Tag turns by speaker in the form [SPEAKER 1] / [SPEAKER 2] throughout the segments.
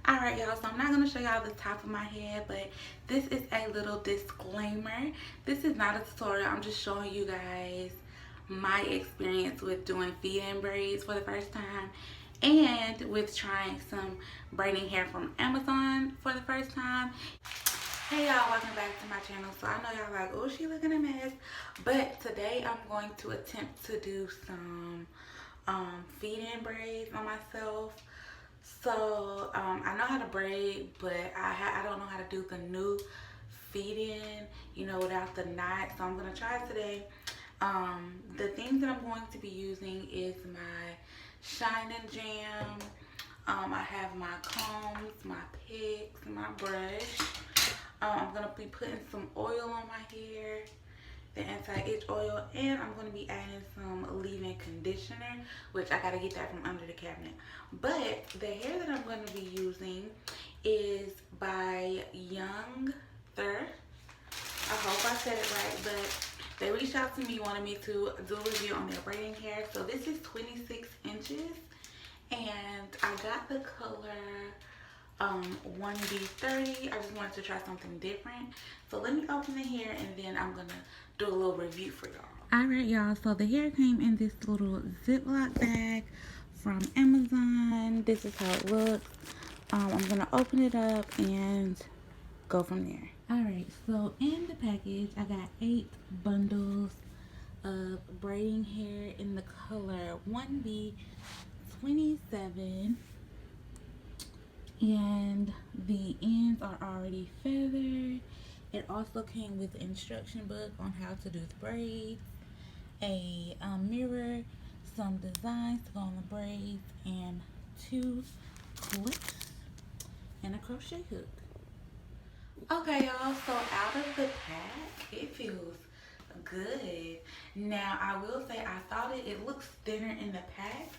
[SPEAKER 1] Alright y'all, so I'm not going to show y'all the top of my head, but this is a little disclaimer. This is not a tutorial. I'm just showing you guys my experience with doing feed-in braids for the first time and with trying some braiding hair from Amazon for the first time. Hey y'all, welcome back to my channel. So I know y'all like, oh, she looking a mess, but today I'm going to attempt to do some feed-in braids on myself. So I know how to braid, but I don't know how to do the new feed-in, without the knot. So I'm gonna try it today. The things that I'm going to be using is my Shine and Jam. I have my combs, my picks, my brush. I'm gonna be putting some oil on my hair, the anti-itch oil, and I'm going to be adding some leave-in conditioner, which I got to get that from under the cabinet. But the hair that I'm going to be using is by Youngther. I hope I said it right, but they reached out to me, wanted me to do a review on their braiding hair. So this is 26 inches, and I got the color 1B30. I just wanted to try something different. So let me open the hair and then I'm gonna do a little review for y'all. Alright y'all, so the hair came in this little Ziploc bag from Amazon. This is how it looks. I'm gonna open it up and go from there. Alright, so in the package I got 8 bundles of braiding hair in the color 1B27. And the ends are already feathered. It also came with an instruction book on how to do the braids, a mirror, some designs to go on the braids, and 2 clips and a crochet hook. Okay y'all, so out of the pack, it feels good. Now I will say I thought it looks thinner in the pack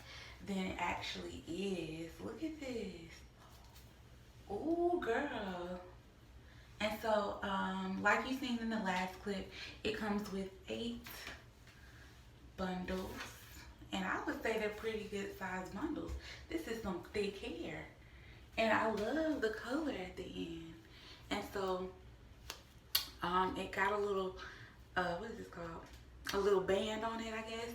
[SPEAKER 1] than it actually is. Look at this. Ooh, girl. And so, like you seen in the last clip, it comes with 8 bundles. And I would say they're pretty good sized bundles. This is some thick hair. And I love the color at the end. And so, it got a little, what is this called? A little band on it, I guess.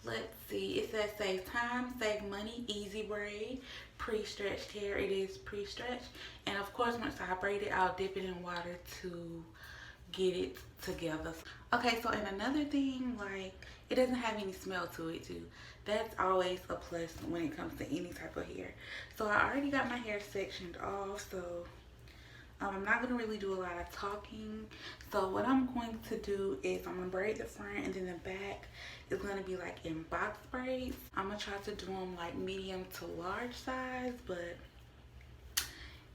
[SPEAKER 1] Let's see, it says save time, save money, easy braid, pre-stretched hair. It is pre-stretched, and of course once I braid it, I'll dip it in water to get it together. Okay, so and another thing, like, it doesn't have any smell to it too. That's always a plus when it comes to any type of hair. So I already got my hair sectioned off, so I'm not going to really do a lot of talking. So what I'm going to do is I'm going to braid the front, and then the back is going to be like in box braids. I'm going to try to do them like medium to large size, but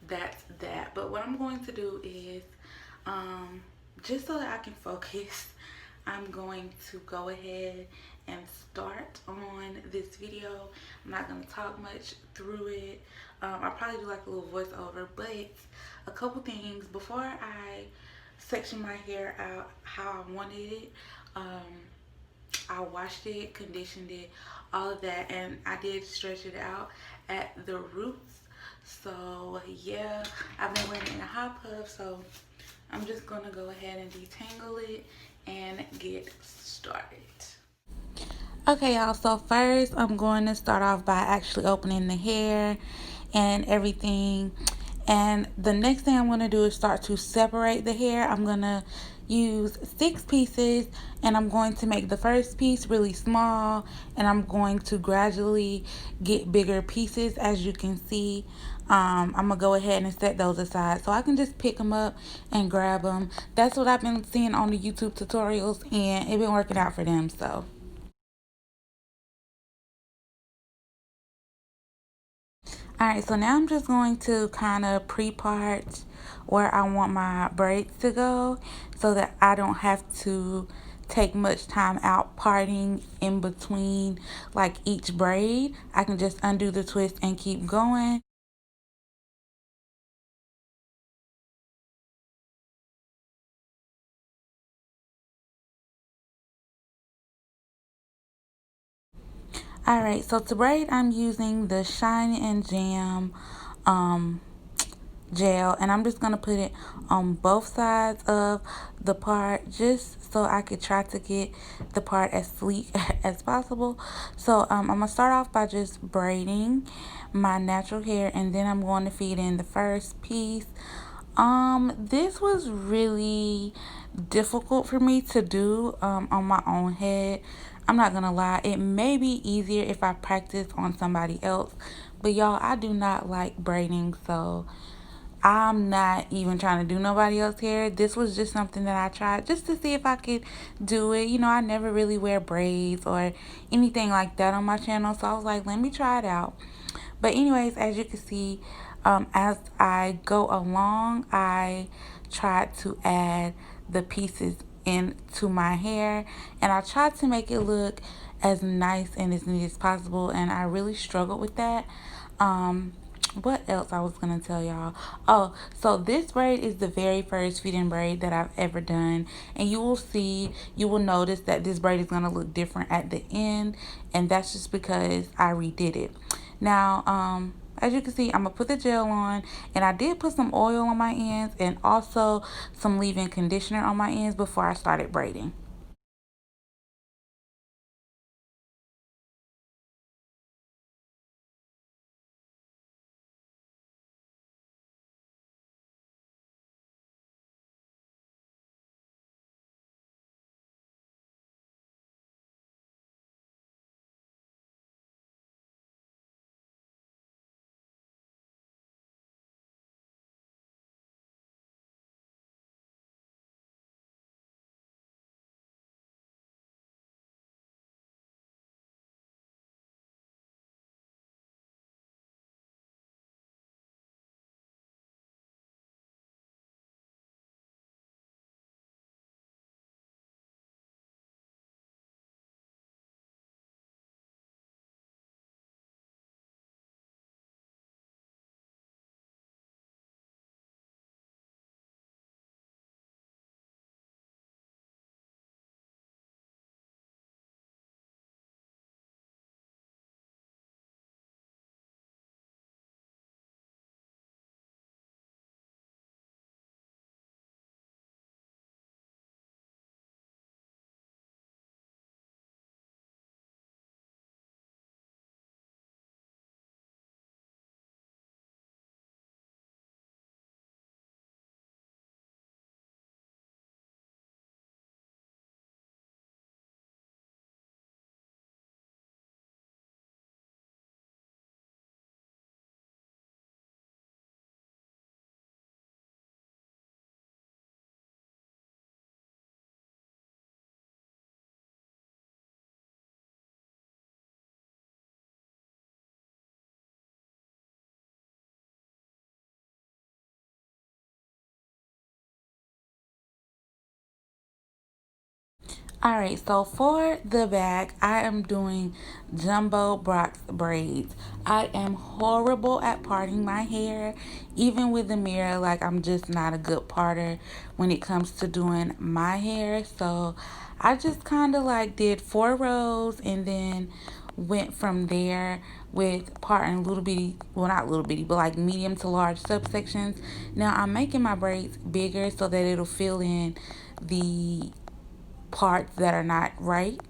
[SPEAKER 1] that's that. But what I'm going to do is, just so that I can focus, I'm going to go ahead and start on this video. I'm not going to talk much through it. I'll probably do like a little voiceover, but a couple things before I section my hair out how I wanted it. I washed it, conditioned it, all of that, and I did stretch it out at the roots. So yeah, I've been wearing it in a hot puff, so I'm just gonna go ahead and detangle it and get started. Okay y'all, so first I'm going to start off by actually opening the hair and everything, and the next thing I'm going to do is start to separate the hair. I'm going to use 6 pieces, and I'm going to make the first piece really small, and I'm going to gradually get bigger pieces. As you can see, I'm going to go ahead and set those aside so I can just pick them up and grab them. That's what I've been seeing on the YouTube tutorials, and it's been working out for them. So alright, so now I'm just going to kind of pre-part where I want my braids to go so that I don't have to take much time out parting in between like each braid. I can just undo the twist and keep going. Alright, so to braid, I'm using the Shine and Jam um, gel, and I'm just going to put it on both sides of the part just so I could try to get the part as sleek as possible. So I'm going to start off by just braiding my natural hair, and then I'm going to feed in the first piece. This was really difficult for me to do on my own head. I'm not gonna lie, it may be easier if I practice on somebody else, but y'all, I do not like braiding, so I'm not even trying to do nobody else's hair. This was just something that I tried just to see if I could do it. You know, I never really wear braids or anything like that on my channel, so I was like, let me try it out. But anyways, as you can see, as I go along, I tried to add the pieces into my hair, and I tried to make it look as nice and as neat as possible, and I really struggled with that. What else I was gonna tell y'all? Oh, so this braid is the very first feed-in braid that I've ever done, and you will notice that this braid is gonna look different at the end, and that's just because I redid it. Now, as you can see, I'm gonna put the gel on, and I did put some oil on my ends and also some leave-in conditioner on my ends before I started braiding. Alright, so for the back, I am doing jumbo box braids. I am horrible at parting my hair. Even with the mirror, like, I'm just not a good parter when it comes to doing my hair. So I just kind of like did 4 rows and then went from there with parting little bitty, well, not little bitty, but like medium to large subsections. Now I'm making my braids bigger so that it'll fill in the parts that are not right.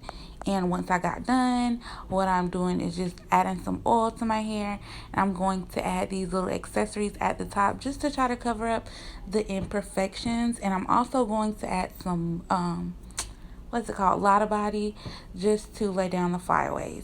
[SPEAKER 1] And once I got done, what I'm doing is just adding some oil to my hair. And I'm going to add these little accessories at the top just to try to cover up the imperfections. And I'm also going to add some, what's it called, Lotta Body, just to lay down the flyaways.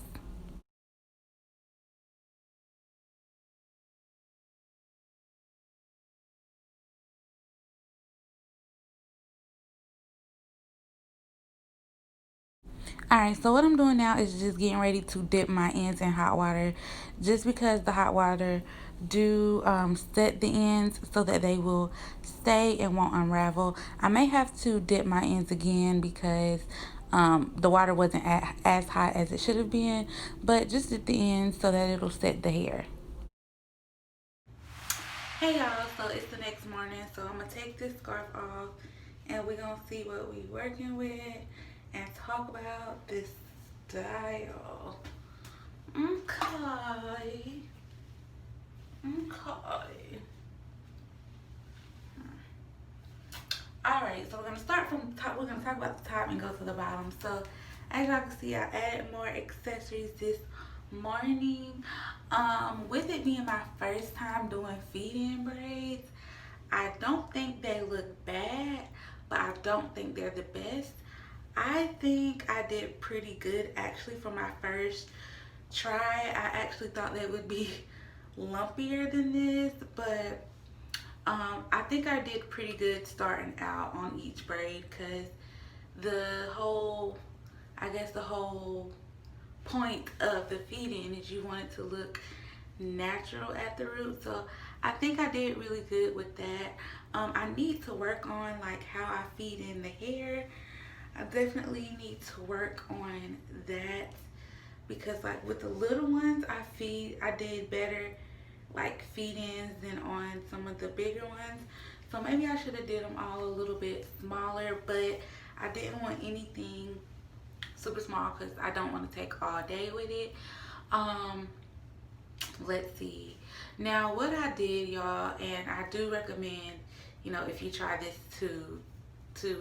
[SPEAKER 1] Alright, so what I'm doing now is just getting ready to dip my ends in hot water, just because the hot water do set the ends so that they will stay and won't unravel. I may have to dip my ends again because the water wasn't as hot as it should have been, but just at the end so that it'll set the hair. Hey y'all, so it's the next morning, so I'm gonna take this scarf off and we're gonna see what we working with and talk about this style. Okay. Okay. Alright, so we're gonna start from the top. We're gonna talk about the top and go to the bottom. So as y'all can see, I added more accessories this morning. With it being my first time doing feed-in braids, I don't think they look bad, but I don't think they're the best. I think I did pretty good actually for my first try. I actually thought they would be lumpier than this, but I think I did pretty good starting out on each braid because the whole, I guess the whole point of the feed-in is you want it to look natural at the root. So I think I did really good with that. I need to work on like how I feed in the hair. I definitely need to work on that because like with the little ones I did better like feed-ins than on some of the bigger ones. So maybe I should have did them all a little bit smaller, but I didn't want anything super small because I don't want to take all day with it. Um, let's see. Now what I did, y'all, and I do recommend, you know, if you try this to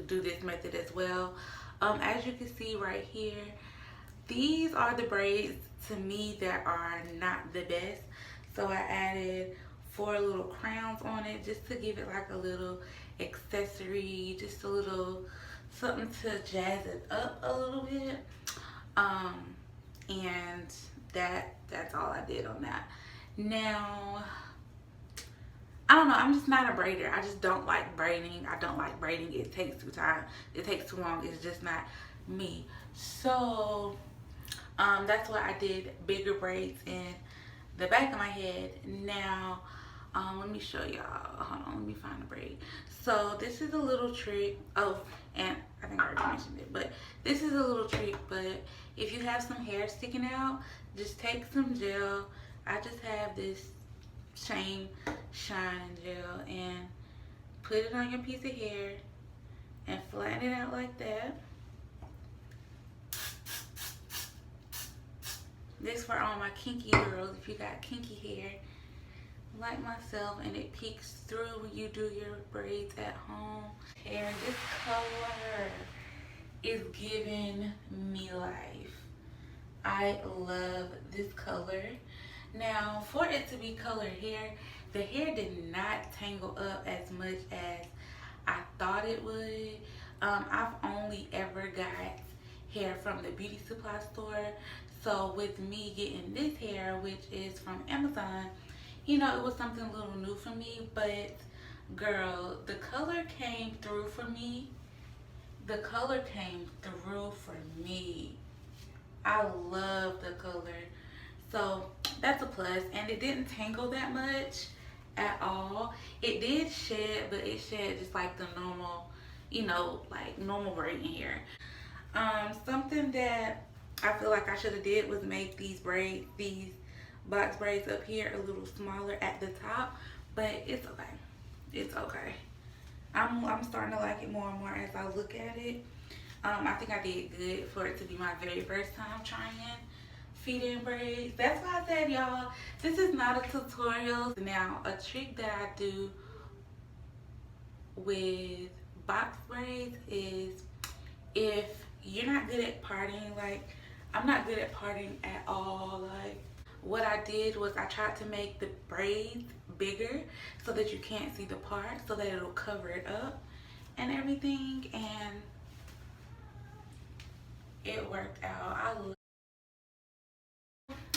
[SPEAKER 1] do this method as well. As you can see right here, these are the braids to me that are not the best. So I added 4 little crowns on it just to give it like a little accessory, just a little something to jazz it up a little bit. And that's all I did on that. Now, I don't know, I'm just not a braider. I just don't like braiding. I don't like braiding. It takes it takes too long. It's just not me. So that's why I did bigger braids in the back of my head. Now, let me show y'all. Hold on, let me find the braid. So this is a little trick. Oh, and I think I already mentioned it, but this is a little trick. But if you have some hair sticking out, just take some gel. I just have this shine gel and put it on your piece of hair and flatten it out like that. This for all my kinky girls, if you got kinky hair like myself and it peeks through when you do your braids at home. And this color is giving me life. I love this color. Now, for it to be colored hair, the hair did not tangle up as much as I thought it would. I've only ever got hair from the beauty supply store. So with me getting this hair, which is from Amazon, you know, it was something a little new for me. But girl, the color came through for me. The color came through for me. I love the color. So that's a plus. And it didn't tangle that much at all. It did shed, but it shed just like the normal, you know, like normal braiding hair. Something that I feel like I should have did was make these braids, these box braids up here a little smaller at the top, but it's okay. It's okay. I'm starting to like it more and more as I look at it. I think I did good for it to be my very first time trying feed-in braids. That's why I said, y'all, this is not a tutorial. Now, a trick that I do with box braids is if you're not good at parting, like I'm not good at parting at all. Like what I did was I tried to make the braids bigger so that you can't see the part, so that it'll cover it up and everything, and it worked out.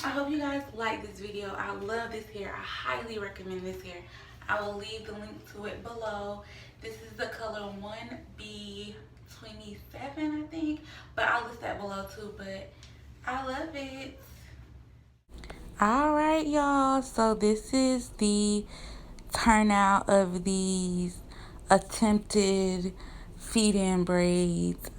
[SPEAKER 1] I hope you guys like this video. I love this hair. I highly recommend this hair. I will leave the link to it below. This is the color 1B27, I think, but I'll list that below too. But I love it. All right, y'all, so this is the turnout of these attempted feed-in braids.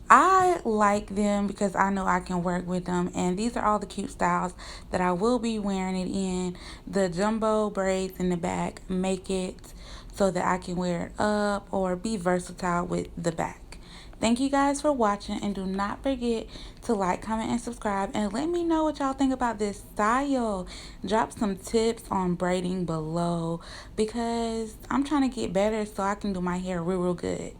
[SPEAKER 1] I like them because I know I can work with them, and these are all the cute styles that I will be wearing it in. The jumbo braids in the back make it so that I can wear it up or be versatile with the back. Thank you guys for watching, and do not forget to like, comment, and subscribe, and let me know what y'all think about this style. Drop some tips on braiding below, because I'm trying to get better so I can do my hair real good.